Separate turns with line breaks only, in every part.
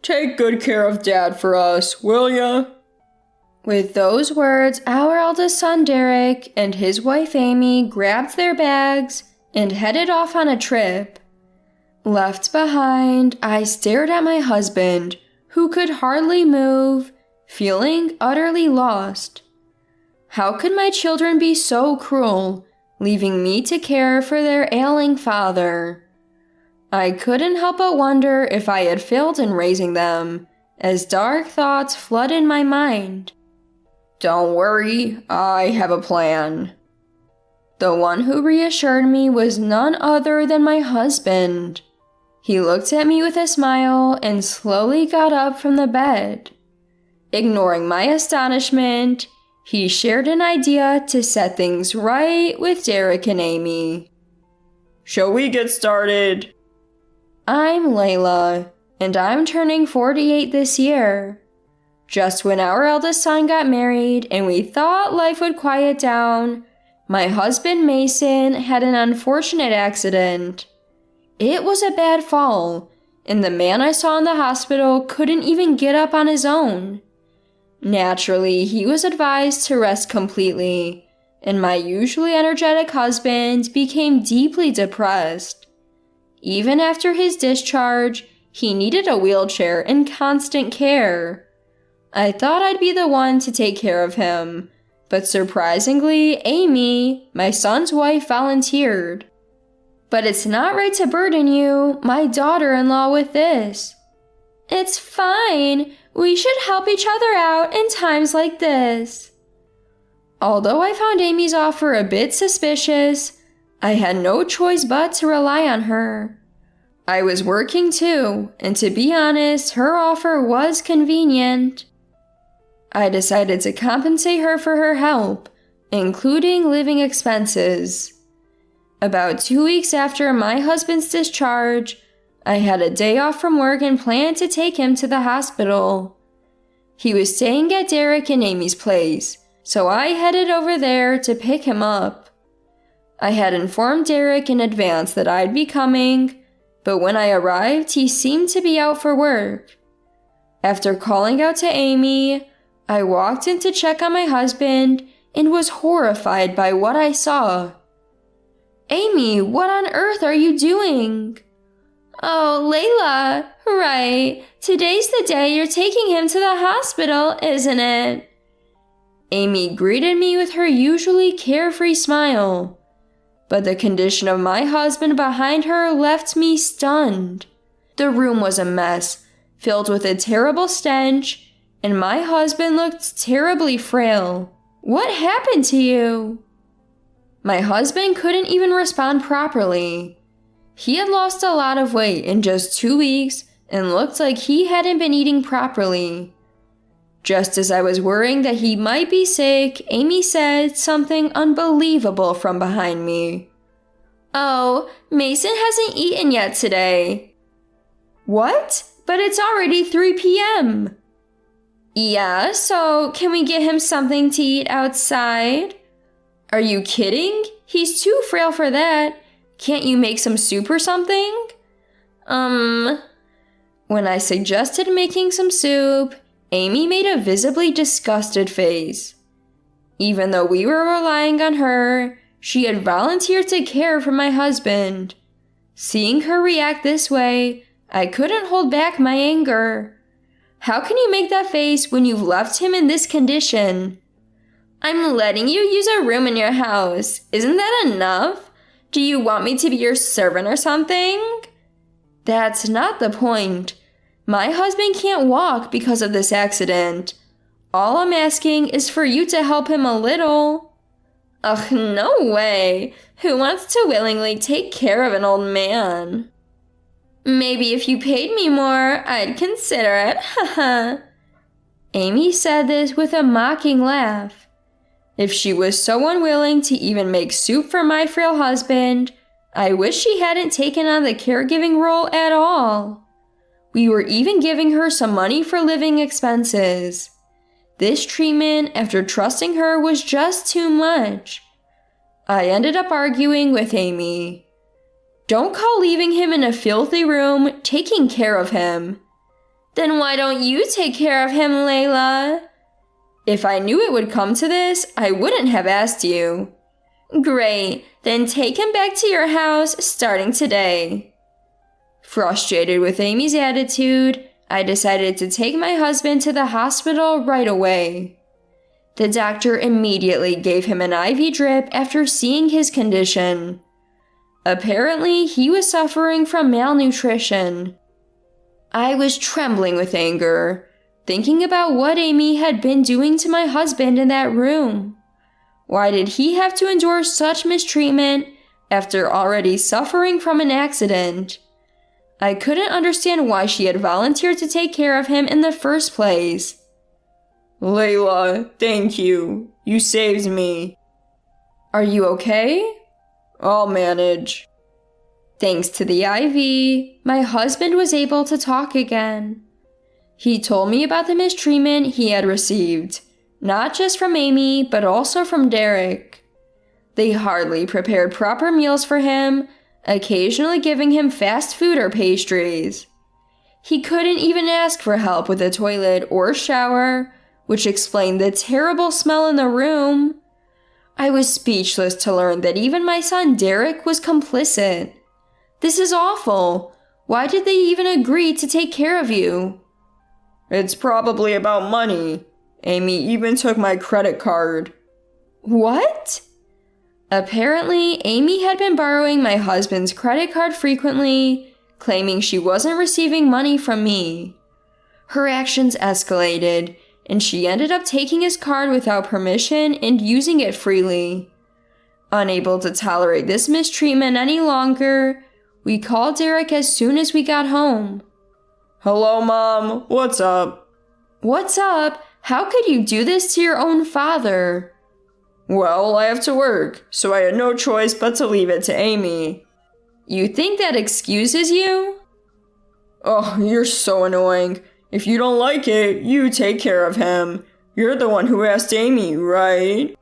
Take good care of Dad for us, will ya?
With those words, our eldest son Derek and his wife Amy grabbed their bags and headed off on a trip. Left behind, I stared at my husband, who could hardly move, feeling utterly lost. How could my children be so cruel, leaving me to care for their ailing father? I couldn't help but wonder if I had failed in raising them, as dark thoughts flooded my mind.
Don't worry, I have a plan.
The one who reassured me was none other than my husband. He looked at me with a smile and slowly got up from the bed. Ignoring my astonishment, he shared an idea to set things right with Derek and Amy.
Shall we get started?
I'm Layla, and I'm turning 48 this year. Just when our eldest son got married and we thought life would quiet down, my husband Mason had an unfortunate accident. It was a bad fall, and the man I saw in the hospital couldn't even get up on his own. Naturally, he was advised to rest completely, and my usually energetic husband became deeply depressed. Even after his discharge, he needed a wheelchair and constant care. I thought I'd be the one to take care of him, but surprisingly, Amy, my son's wife, volunteered. But it's not right to burden you, my daughter-in-law, with this. It's fine. We should help each other out in times like this. Although I found Amy's offer a bit suspicious, I had no choice but to rely on her. I was working too, and to be honest, her offer was convenient. I decided to compensate her for her help, including living expenses. About 2 weeks after my husband's discharge, I had a day off from work and planned to take him to the hospital. He was staying at Derek and Amy's place, so I headed over there to pick him up. I had informed Derek in advance that I'd be coming, but when I arrived, he seemed to be out for work. After calling out to Amy, I walked in to check on my husband and was horrified by what I saw. Amy, what on earth are you doing? Oh, Layla, right. Today's the day you're taking him to the hospital, isn't it? Amy greeted me with her usually carefree smile, but the condition of my husband behind her left me stunned. The room was a mess, filled with a terrible stench, and my husband looked terribly frail. What happened to you? My husband couldn't even respond properly. He had lost a lot of weight in just 2 weeks and looked like he hadn't been eating properly. Just as I was worrying that he might be sick, Amy said something unbelievable from behind me. Oh, Mason hasn't eaten yet today. What? But it's already 3 p.m. Yeah, so can we get him something to eat outside? Are you kidding? He's too frail for that. Can't you make some soup or something? When I suggested making some soup, Amy made a visibly disgusted face. Even though we were relying on her, she had volunteered to care for my husband. Seeing her react this way, I couldn't hold back my anger. How can you make that face when you've left him in this condition? I'm letting you use a room in your house. Isn't that enough? Do you want me to be your servant or something? That's not the point. My husband can't walk because of this accident. All I'm asking is for you to help him a little. Ugh, no way. Who wants to willingly take care of an old man? Maybe if you paid me more, I'd consider it, haha. Amy said this with a mocking laugh. If she was so unwilling to even make soup for my frail husband, I wish she hadn't taken on the caregiving role at all. We were even giving her some money for living expenses. This treatment, after trusting her, was just too much. I ended up arguing with Amy. Don't call leaving him in a filthy room taking care of him. Then why don't you take care of him, Layla? If I knew it would come to this, I wouldn't have asked you. Great, then take him back to your house starting today. Frustrated with Amy's attitude, I decided to take my husband to the hospital right away. The doctor immediately gave him an IV drip after seeing his condition. Apparently, he was suffering from malnutrition. I was trembling with anger, thinking about what Amy had been doing to my husband in that room. Why did he have to endure such mistreatment after already suffering from an accident? I couldn't understand why she had volunteered to take care of him in the first place.
Layla, thank you. You saved me.
Are you okay?
I'll manage.
Thanks to the IV, my husband was able to talk again. He told me about the mistreatment he had received, not just from Amy, but also from Derek. They hardly prepared proper meals for him, occasionally giving him fast food or pastries. He couldn't even ask for help with the toilet or shower, which explained the terrible smell in the room. I was speechless to learn that even my son Derek was complicit. This is awful. Why did they even agree to take care of you?
It's probably about money. Amy even took my credit card.
What? Apparently, Amy had been borrowing my husband's credit card frequently, claiming she wasn't receiving money from me. Her actions escalated, and she ended up taking his card without permission and using it freely. Unable to tolerate this mistreatment any longer, we called Derek as soon as we got home.
Hello, Mom. What's up?
What's up? How could you do this to your own father?
Well, I have to work, so I had no choice but to leave it to Amy.
You think that excuses you?
Oh, you're so annoying. If you don't like it, you take care of him. You're the one who asked Amy, right?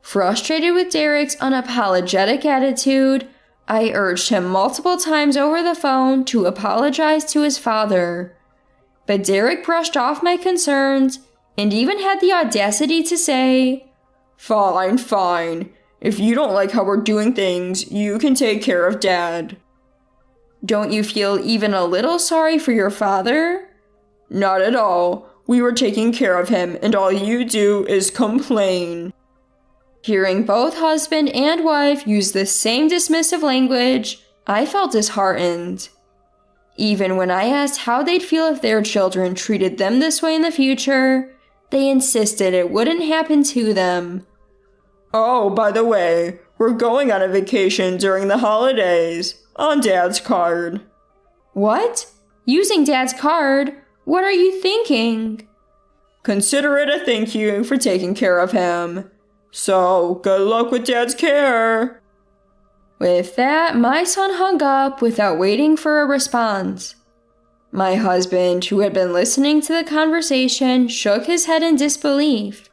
Frustrated with Derek's unapologetic attitude, I urged him multiple times over the phone to apologize to his father. But Derek brushed off my concerns and even had the audacity to say,
Fine. If you don't like how we're doing things, you can take care of Dad.
Don't you feel even a little sorry for your father?
Not at all. We were taking care of him, and all you do is complain.
Hearing both husband and wife use the same dismissive language, I felt disheartened. Even when I asked how they'd feel if their children treated them this way in the future, they insisted it wouldn't happen to them.
Oh, by the way, we're going on a vacation during the holidays, on Dad's card.
What? Using Dad's card? What are you thinking?
Consider it a thank you for taking care of him. So, good luck with Dad's care.
With that, my son hung up without waiting for a response. My husband, who had been listening to the conversation, shook his head in disbelief.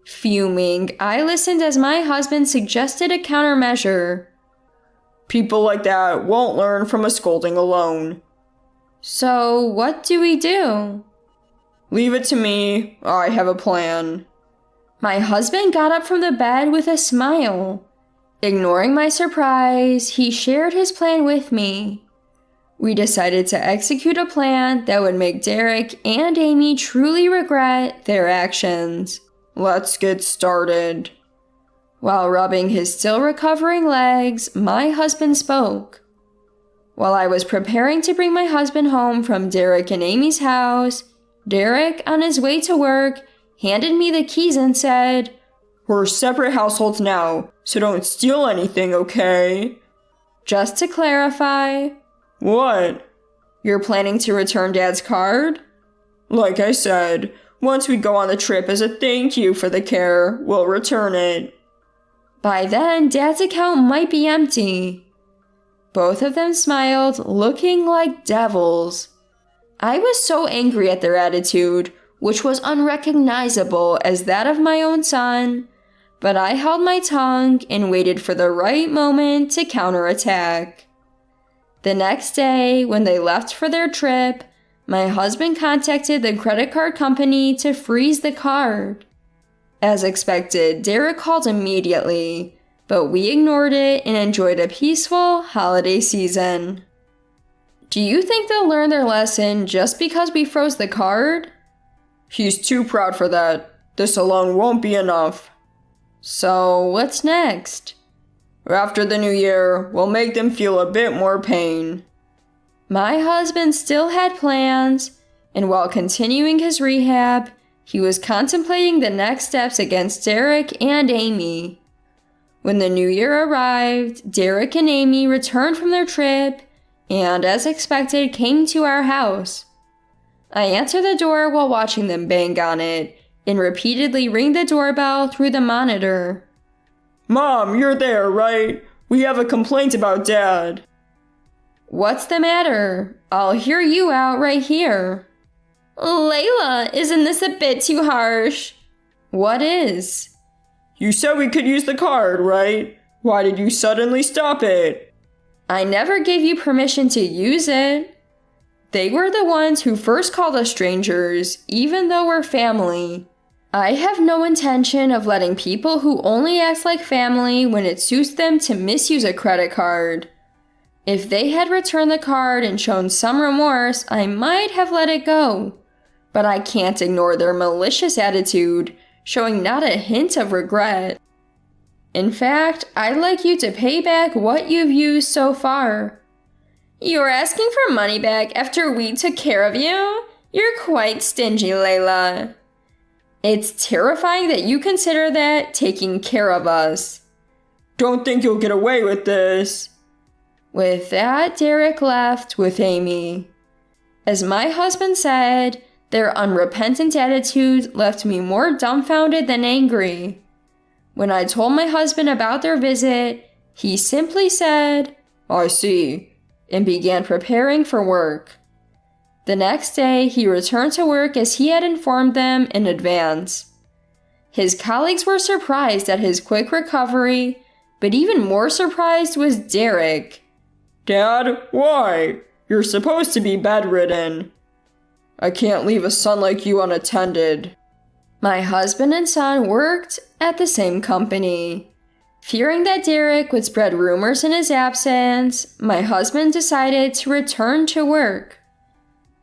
Fuming, I listened as my husband suggested a countermeasure.
People like that won't learn from a scolding alone.
So, what do we do?
Leave it to me. I have a plan.
My husband got up from the bed with a smile. Ignoring my surprise, he shared his plan with me. We decided to execute a plan that would make Derek and Amy truly regret their actions.
Let's get started.
While rubbing his still recovering legs, my husband spoke. While I was preparing to bring my husband home from Derek and Amy's house, Derek, on his way to work, handed me the keys and said,
We're separate households now, so don't steal anything, okay?
Just to clarify.
What?
You're planning to return Dad's card?
Like I said, once we go on the trip as a thank you for the care, we'll return it.
By then, Dad's account might be empty. Both of them smiled, looking like devils. I was so angry at their attitude, which was unrecognizable as that of my own son, but I held my tongue and waited for the right moment to counterattack. The next day, when they left for their trip, My husband contacted the credit card company to freeze the card. As expected, Derek called immediately, but we ignored it and enjoyed a peaceful holiday season. Do you think they'll learn their lesson just because we froze the card?
He's too proud for that. This alone won't be enough.
So, what's next?
After the new year, we'll make them feel a bit more pain.
My husband still had plans, and while continuing his rehab, he was contemplating the next steps against Derek and Amy. When the new year arrived, Derek and Amy returned from their trip and, as expected, came to our house. I answered the door while watching them bang on it and repeatedly ring the doorbell through the monitor.
Mom, you're there, right? We have a complaint about Dad.
What's the matter? I'll hear you out right here. Layla, isn't this a bit too harsh? What is?
You said we could use the card, right? Why did you suddenly stop it?
I never gave you permission to use it. They were the ones who first called us strangers, even though we're family. I have no intention of letting people who only act like family when it suits them to misuse a credit card. If they had returned the card and shown some remorse, I might have let it go. But I can't ignore their malicious attitude, showing not a hint of regret. In fact, I'd like you to pay back what you've used so far. You're asking for money back after we took care of you? You're quite stingy, Layla. It's terrifying that you consider that taking care of us.
Don't think you'll get away with this.
With that, Derek left with Amy. As my husband said, their unrepentant attitude left me more dumbfounded than angry. When I told my husband about their visit, he simply said,
I see,
and began preparing for work. The next day, he returned to work as he had informed them in advance. His colleagues were surprised at his quick recovery, but even more surprised was Derek.
Dad, why? You're supposed to be bedridden. I can't leave a son like you unattended.
My husband and son worked at the same company. Fearing that Derek would spread rumors in his absence, my husband decided to return to work.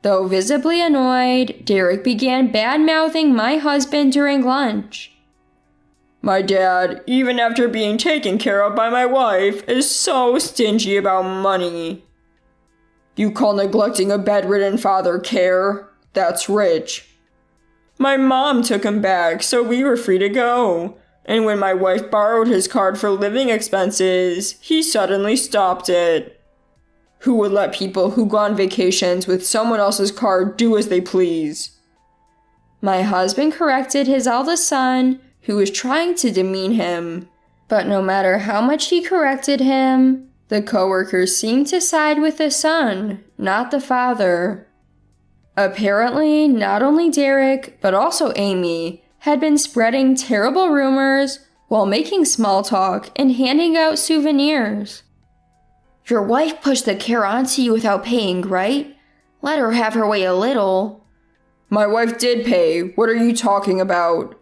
Though visibly annoyed, Derek began bad-mouthing my husband during lunch.
My dad, even after being taken care of by my wife, is so stingy about money. You call neglecting a bedridden father care? That's rich. My mom took him back, so we were free to go. And when my wife borrowed his card for living expenses, he suddenly stopped it. Who would let people who go on vacations with someone else's card do as they please?
My husband corrected his eldest son, who was trying to demean him. But no matter how much he corrected him, the coworkers seemed to side with the son, not the father. Apparently, not only Derek, but also Amy, had been spreading terrible rumors while making small talk and handing out souvenirs. Your wife pushed the care onto you without paying, right? Let her have her way a little.
My wife did pay. What are you talking about?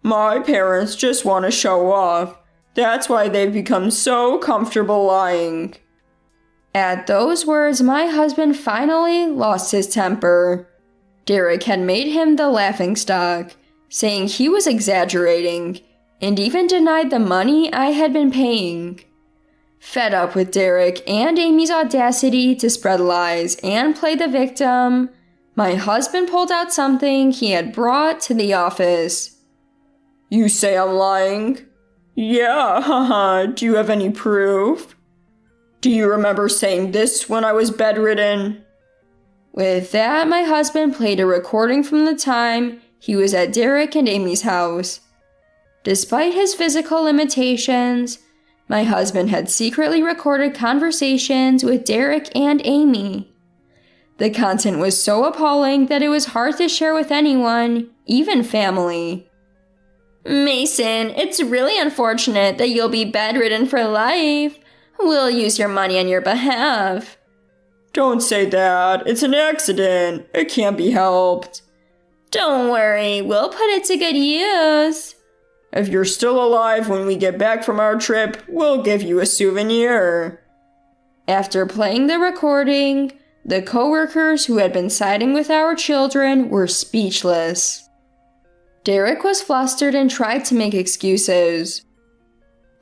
My parents just want to show off. That's why they've become so comfortable lying.
At those words, my husband finally lost his temper. Derek had made him the laughingstock, saying he was exaggerating, and even denied the money I had been paying. Fed up with Derek and Amy's audacity to spread lies and play the victim, my husband pulled out something he had brought to the office.
You say I'm lying? Yeah, haha. Do you have any proof? Do you remember saying this when I was bedridden?
With that, my husband played a recording from the time he was at Derek and Amy's house. Despite his physical limitations, my husband had secretly recorded conversations with Derek and Amy. The content was so appalling that it was hard to share with anyone, even family. Mason, it's really unfortunate that you'll be bedridden for life. We'll use your money on your behalf.
Don't say that. It's an accident. It can't be helped.
Don't worry, we'll put it to good use.
If you're still alive when we get back from our trip, we'll give you a souvenir.
After playing the recording, the coworkers who had been siding with our children were speechless. Derek was flustered and tried to make excuses.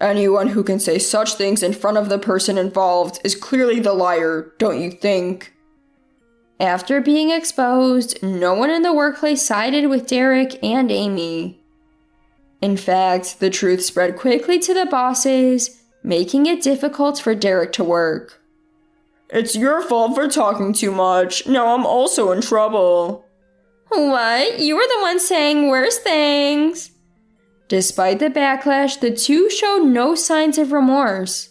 Anyone who can say such things in front of the person involved is clearly the liar, don't you think?
After being exposed, no one in the workplace sided with Derek and Amy. In fact, the truth spread quickly to the bosses, making it difficult for Derek to work.
It's your fault for talking too much. Now I'm also in trouble.
What? You were the one saying worse things. Despite the backlash, the two showed no signs of remorse.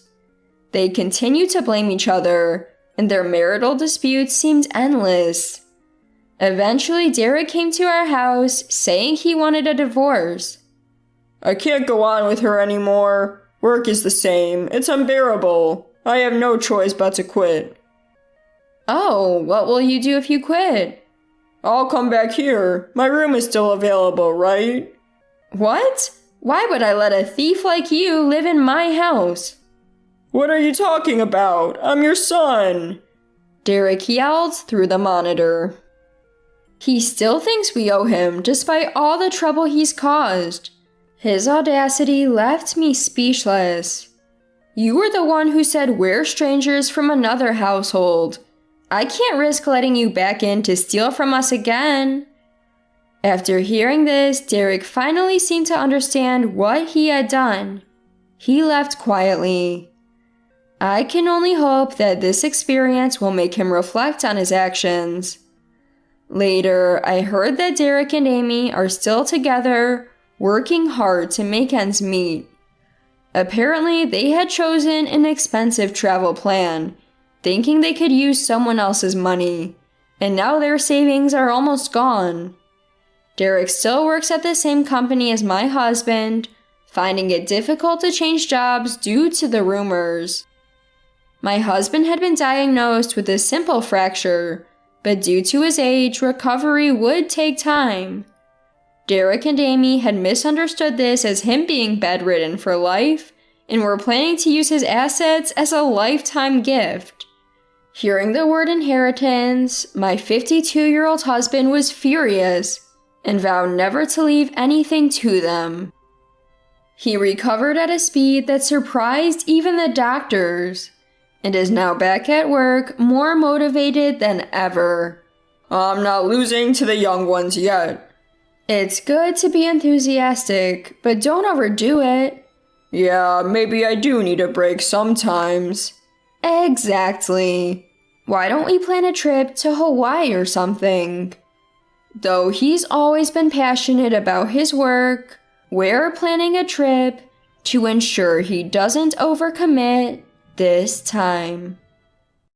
They continued to blame each other, and their marital disputes seemed endless. Eventually, Derek came to our house saying he wanted a divorce.
I can't go on with her anymore. Work is the same. It's unbearable. I have no choice but to quit.
Oh, what will you do if you quit?
I'll come back here. My room is still available, right?
What? Why would I let a thief like you live in my house?
What are you talking about? I'm your son.
Derek yelled through the monitor. He still thinks we owe him despite all the trouble he's caused. His audacity left me speechless. You were the one who said we're strangers from another household. I can't risk letting you back in to steal from us again. After hearing this, Derek finally seemed to understand what he had done. He left quietly. I can only hope that this experience will make him reflect on his actions. Later, I heard that Derek and Amy are still together, working hard to make ends meet. Apparently, they had chosen an expensive travel plan, thinking they could use someone else's money, and now their savings are almost gone. Derek still works at the same company as my husband, finding it difficult to change jobs due to the rumors. My husband had been diagnosed with a simple fracture, but due to his age, recovery would take time. Derek and Amy had misunderstood this as him being bedridden for life and were planning to use his assets as a lifetime gift. Hearing the word inheritance, my 52-year-old husband was furious and vowed never to leave anything to them. He recovered at a speed that surprised even the doctors, and is now back at work more motivated than ever.
I'm not losing to the young ones yet.
It's good to be enthusiastic, but don't overdo it.
Yeah, maybe I do need a break sometimes.
Exactly. Why don't we plan a trip to Hawaii or something? Though he's always been passionate about his work, we're planning a trip to ensure he doesn't overcommit this time.